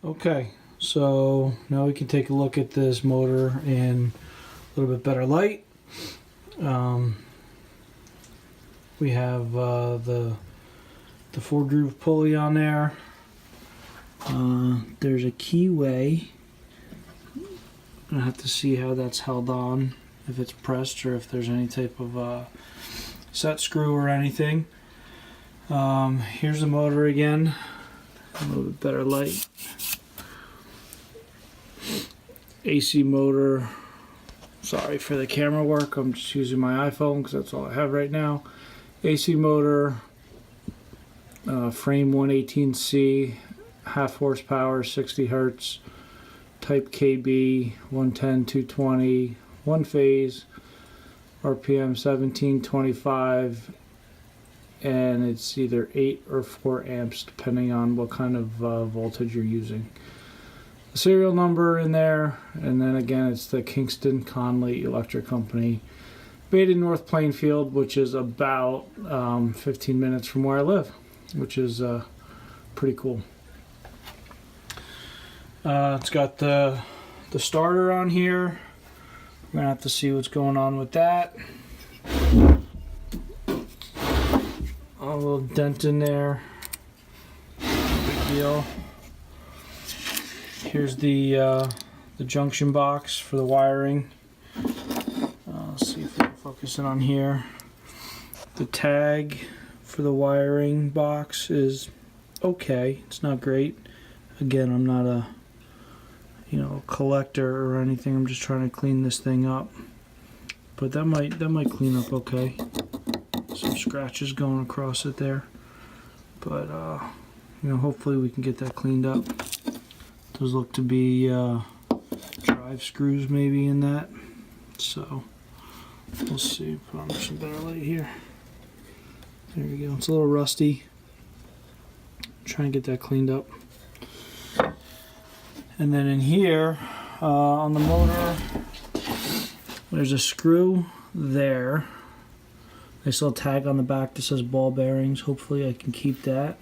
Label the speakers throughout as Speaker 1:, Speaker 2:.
Speaker 1: Okay, so now we can take a look at this motor in a little bit better light. We have the 4-groove pulley on there. There's a keyway. I'm gonna have to see how that's held on, if it's pressed or if there's any type of set screw or anything. Here's the motor again, a little bit better light. AC motor. Sorry for the camera work, I'm just using my iPhone because that's all I have right now. AC motor, frame 118C, half horsepower, 60 hertz, type KB, 110, 220, one phase, RPM 1725, and it's either 8 or 4 amps depending on what kind of voltage you're using. The serial number in there, and then again it's the Kingston Conley Electric Company, made in North Plainfield, which is about 15 minutes from where I live, which is pretty cool. It's got the starter on here. We're gonna have to see what's going on with that. A little dent in there, big deal. Here's the junction box for the wiring. Let's see if we can focus in on here. The tag for the wiring box is okay. It's not great. Again, I'm not a collector or anything. I'm just trying to clean this thing up. But that might clean up okay. Some scratches going across it there. But hopefully we can get that cleaned up. Those look to be drive screws maybe in that. So we'll see. Put on some better light here. There we go. It's a little rusty. Trying to get that cleaned up. And then in here on the motor, there's a screw there. Nice little tag on the back that says ball bearings. Hopefully I can keep that.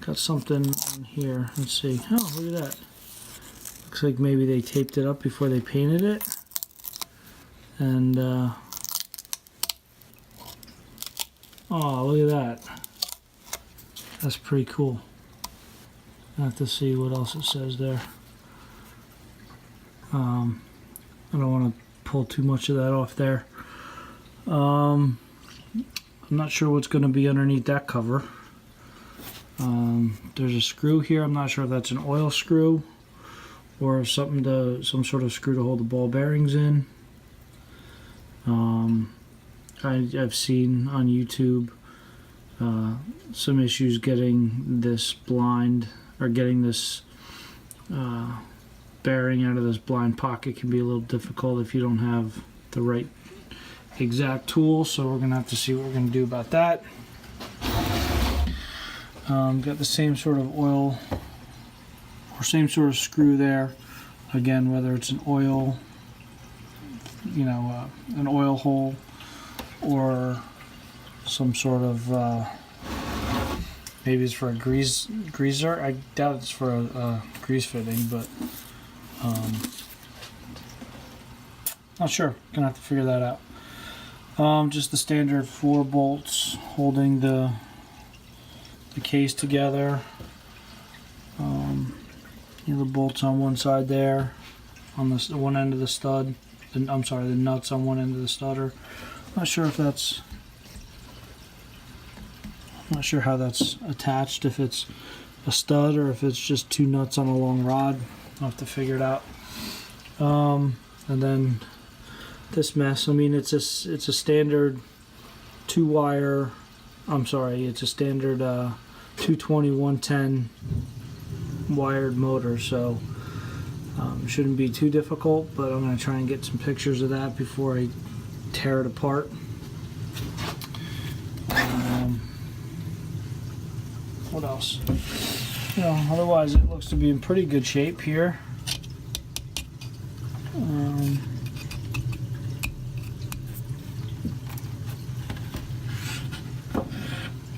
Speaker 1: Got something on here. Let's see. Oh, look at that. Looks like maybe they taped it up before they painted it. And oh, look at that. That's pretty cool. I have to see what else it says there. I don't want to pull too much of that off there. I'm not sure what's going to be underneath that cover. There's a screw here. I'm not sure if that's an oil screw or some sort of screw to hold the ball bearings in. I've seen on YouTube some issues getting this blind, or getting this bearing out of this blind pocket can be a little difficult if you don't have the right exact tool, so we're gonna have to see what we're gonna do about that. Got the same sort of oil or same sort of screw there. Again, whether it's an oil, an oil hole or some sort of maybe it's for a greaser. I doubt it's for a grease fitting, but not sure. Gonna have to figure that out. Just the standard 4 bolts holding the case together. The bolts on one side there, on the one end of the stud. I'm sorry, the nuts on one end of the stutter. Not sure if that's. I'm not sure how that's attached. If it's a stud or if it's just 2 nuts on a long rod. I'll have to figure it out. And then this mess. I mean, it's a standard 2-wire. I'm sorry, it's a standard 220 110 wired motor, so shouldn't be too difficult, but I'm going to try and get some pictures of that before I tear it apart. What else? Otherwise it looks to be in pretty good shape here.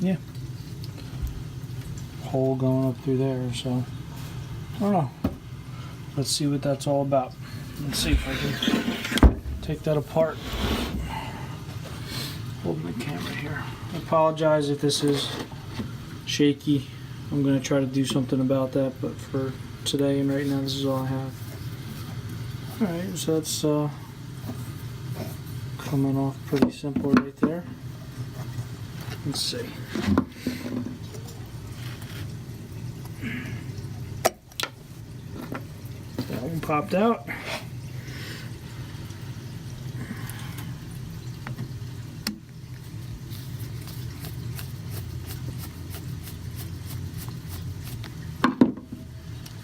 Speaker 1: Yeah, hole going up through there, so I don't know. Let's see what that's all about. Let's see if I can take that apart. Holding the camera here. I apologize if this is shaky. I'm going to try to do something about that, but for today and right now, this is all I have. Alright, so that's coming off pretty simple right there. Let's see. That one popped out.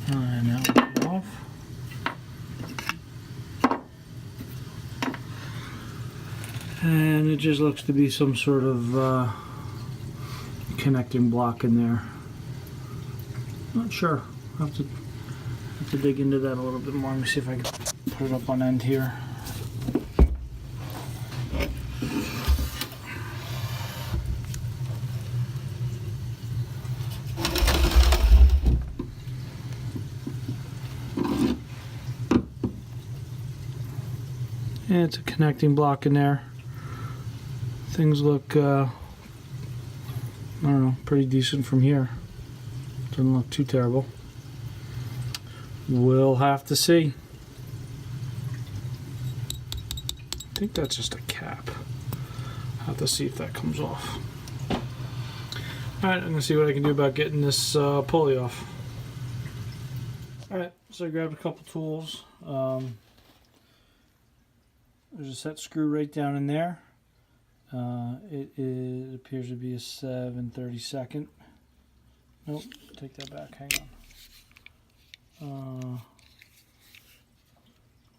Speaker 1: And now we'll come off. And it just looks to be some sort of connecting block in there. Not sure. I'll have to dig into that a little bit more. Let me see if I can put it up on end here. And it's a connecting block in there. Things look, I don't know, pretty decent from here. Doesn't look too terrible. We'll have to see. I think that's just a cap. I'll have to see if that comes off. Alright, I'm going to see what I can do about getting this pulley off. Alright, so I grabbed a couple tools. There's a set screw right down in there. It appears to be a 7/32. Nope, take that back, hang on.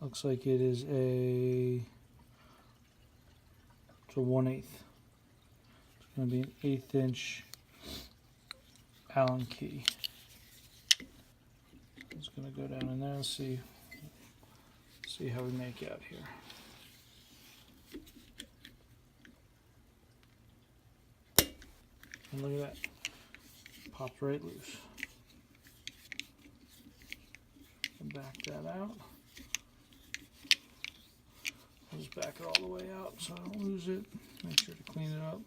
Speaker 1: Looks like it is it's a 1/8. It's going to be an 1/8 inch Allen key. It's going to go down in there. Let's see how we make out here. And look at that. Popped right loose. And back that out. I'll just back it all the way out so I don't lose it. Make sure to clean it up.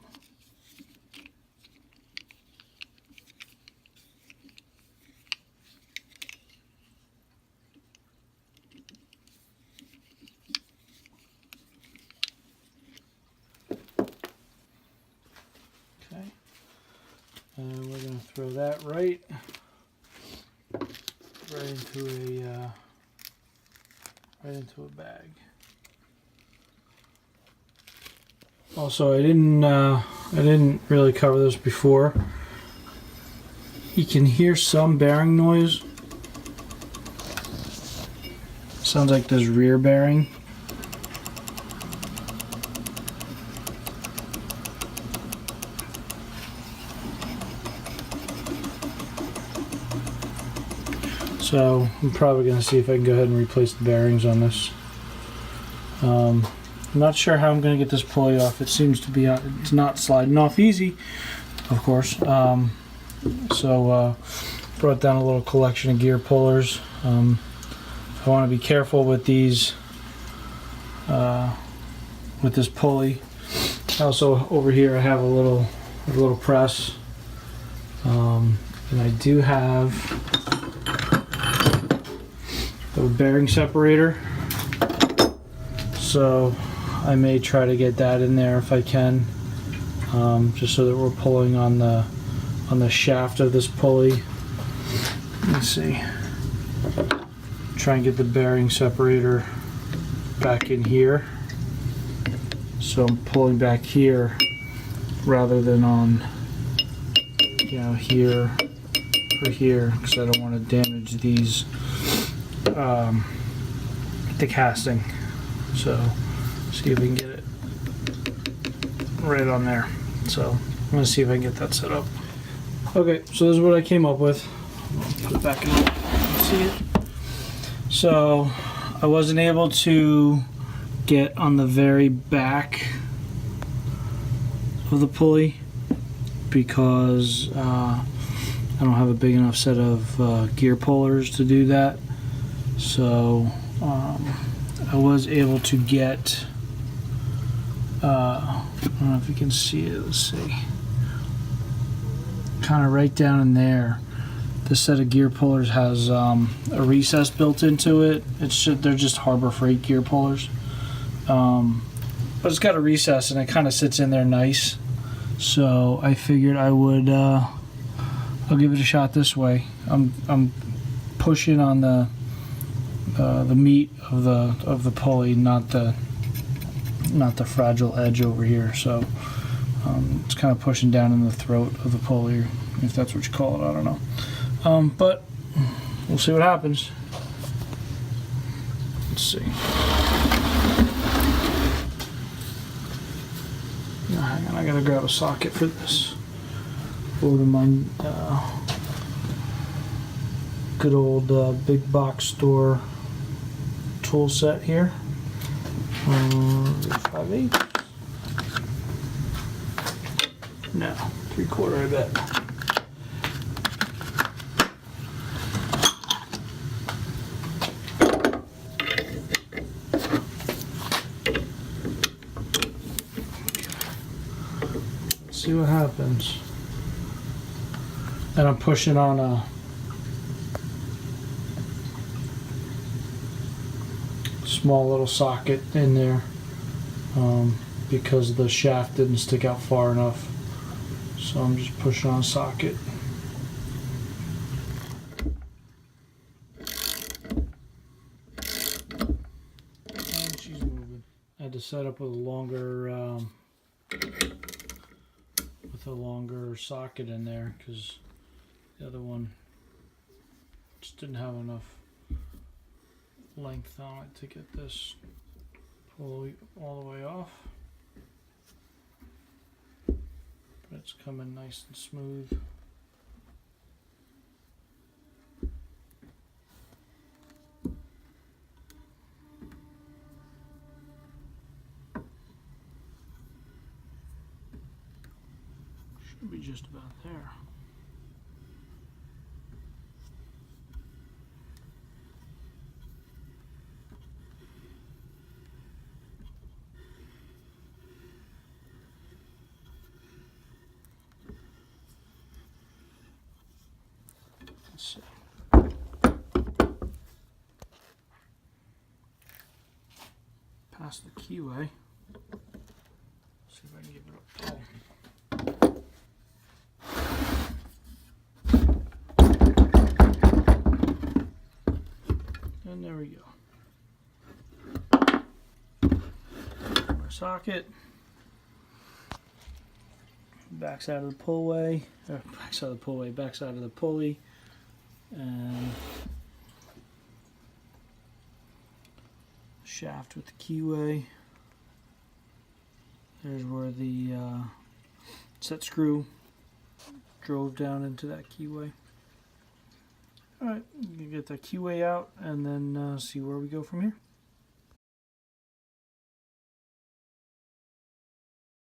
Speaker 1: Okay. And we're going to throw that right into a bag. Also, I didn't really cover this before. You can hear some bearing noise. Sounds like this rear bearing. So I'm probably going to see if I can go ahead and replace the bearings on this. I'm not sure how I'm going to get this pulley off. It seems to be it's not sliding off easy, of course. So brought down a little collection of gear pullers. I want to be careful with these with this pulley. Also over here I have a little press, and I do have a bearing separator, so I may try to get that in there if I can, just so that we're pulling on the shaft of this pulley. Let's see. Try and get the bearing separator back in here, so I'm pulling back here rather than on, here or here, because I don't want to damage these the casting. So see if we can get it right on there. So I'm going to see if I can get that set up. Okay, so this is what I came up with. I'll put it back in. See it? So I wasn't able to get on the very back of the pulley because I don't have a big enough set of gear pullers to do that. So I was able to get, I don't know if you can see it, let's see, kind of right down in there. This set of gear pullers has a recess built into it. They're just Harbor Freight gear pullers. But it's got a recess and it kind of sits in there nice. So I figured I would, I'll give it a shot this way. I'm pushing on the meat of the pulley, not the fragile edge over here. So it's kind of pushing down in the throat of the pulley, if that's what you call it. I don't know. But we'll see what happens. Let's see. Now, hang on, I gotta grab a socket for this. Over to my good old big box store tool set here. 5/8. No, 3/4, I bet. See what happens. And I'm pushing on a small little socket in there because the shaft didn't stick out far enough. So I'm just pushing on a socket. And she's moving. I had to set up with a longer socket in there because the other one just didn't have enough length on it to get this pulley all the way off. But it's coming nice and smooth. Should be just about there. Let's see. Past the keyway. See if I can give it a pull. And there we go. Our socket. Backside of the pulley, or backside of the pulley, backside of the pulley, and shaft with the keyway. There's where the set screw drove down into that keyway. Alright, you can get that keyway out and then see where we go from here.